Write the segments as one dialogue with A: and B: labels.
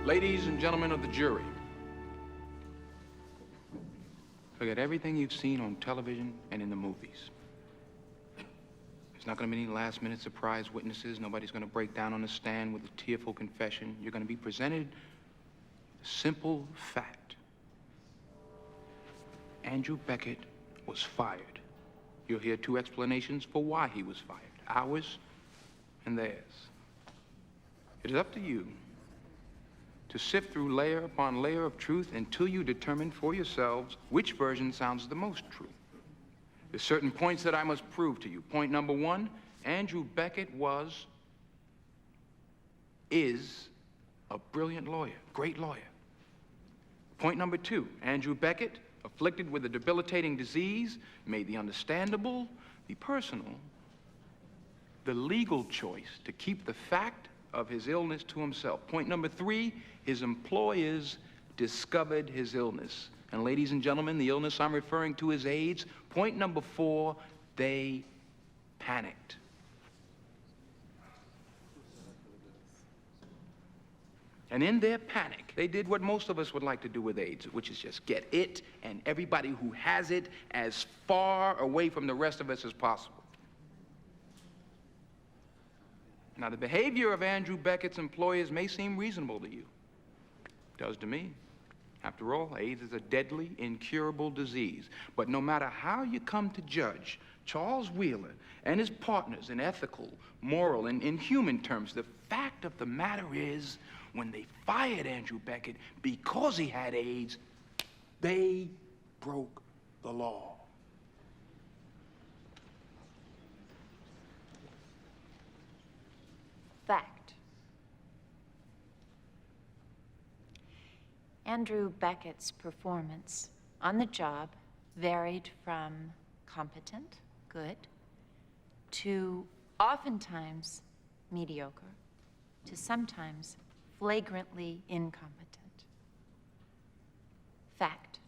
A: Ladies and gentlemen of the jury, forget everything you've seen on television and in the movies. There's not going to be any last-minute surprise witnesses. Nobody's going to break down on the stand with a tearful confession. You're going to be presented a simple fact. Andrew Beckett was fired. You'll hear two explanations for why he was fired, ours and theirs. It is up to you to sift through layer upon layer of truth until you determine for yourselves which version sounds the most true. There's certain points that I must prove to you. Point number one, Andrew Beckett is a brilliant lawyer, great lawyer. Point number two, Andrew Beckett, afflicted with a debilitating disease, made the understandable, the personal, the legal choice to keep the fact of his illness to himself. Point number three, his employers discovered his illness. And ladies and gentlemen, the illness I'm referring to is AIDS. Point number four, they panicked. And in their panic, they did what most of us would like to do with AIDS, which is just get it and everybody who has it as far away from the rest of us as possible. Now, the behavior of Andrew Beckett's employers may seem reasonable to you. It does to me. After all, AIDS is a deadly, incurable disease. But no matter how you come to judge Charles Wheeler and his partners in ethical, moral, and in human terms, the fact of the matter is, when they fired Andrew Beckett because he had AIDS, they broke the law.
B: Fact. Andrew Beckett's performance on the job varied from competent, good, to oftentimes mediocre, to sometimes flagrantly incompetent. Fact.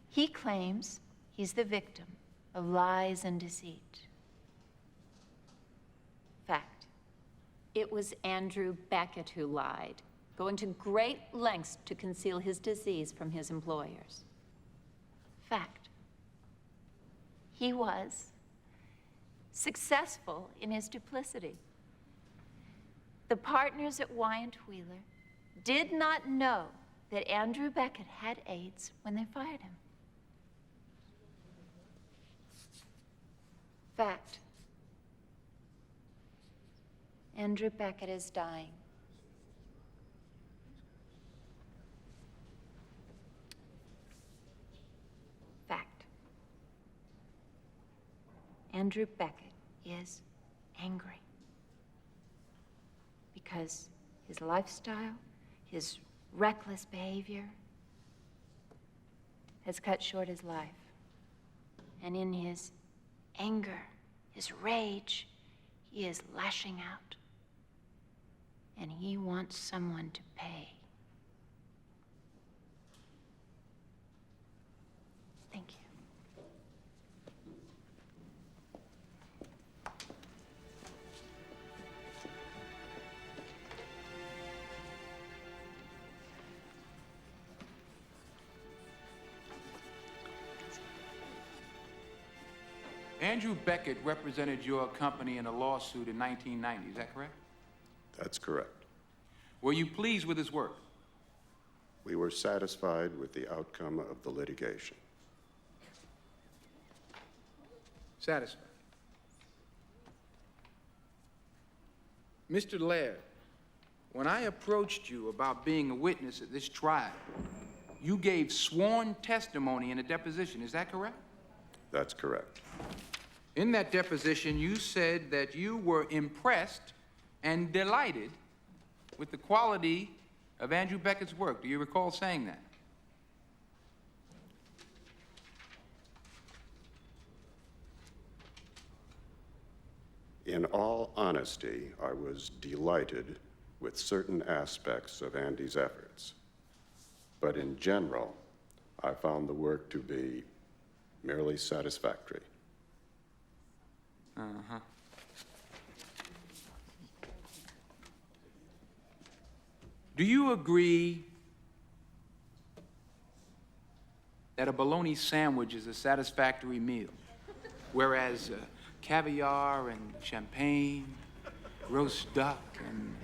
B: He claims he's the victim of lies and deceit. Fact. It was Andrew Beckett who lied, going to great lengths to conceal his disease from his employers. Fact. He was successful in his duplicity. The partners at Wyant-Wheeler did not know that Andrew Beckett had AIDS when they fired him. Fact. Andrew Beckett is dying. Fact. Andrew Beckett is angry because his lifestyle, his reckless behavior has cut short his life. And in his anger, his rage, he is lashing out. And he wants someone to pay. Thank you.
A: Andrew Beckett represented your company in a lawsuit in 1990, is that correct?
C: That's correct.
A: Were you pleased with his work?
C: We were satisfied with the outcome of the litigation.
A: Satisfied. Mr. Laird, when I approached you about being a witness at this trial, you gave sworn testimony in a deposition, is that correct?
C: That's correct.
A: In that deposition, you said that you were impressed and delighted with the quality of Andrew Beckett's work. Do you recall saying that?
C: In all honesty, I was delighted with certain aspects of Andy's efforts. But in general, I found the work to be merely satisfactory.
A: Do you agree that a bologna sandwich is a satisfactory meal, whereas caviar and champagne, roast duck, and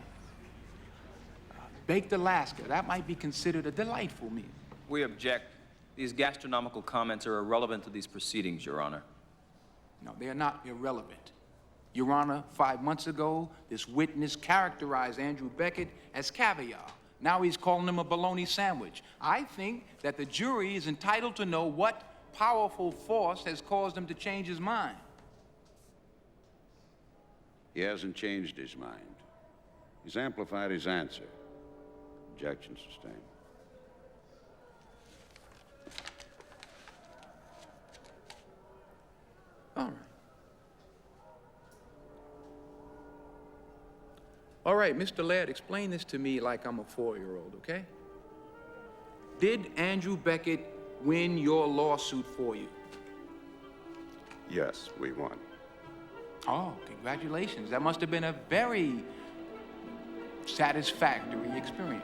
A: baked Alaska, that might be considered a delightful meal?
D: We object. These gastronomical comments are irrelevant to these proceedings, Your Honor.
A: No, they are not irrelevant. Your Honor, 5 months ago, this witness characterized Andrew Beckett as caviar. Now he's calling him a bologna sandwich. I think that the jury is entitled to know what powerful force has caused him to change his mind.
E: He hasn't changed his mind. He's amplified his answer. Objection sustained.
A: All right. All right, Mr. Laird, explain this to me like I'm a 4-year-old, okay? Did Andrew Beckett win your lawsuit for you?
C: Yes, we won.
A: Oh, congratulations. That must have been a very satisfactory experience.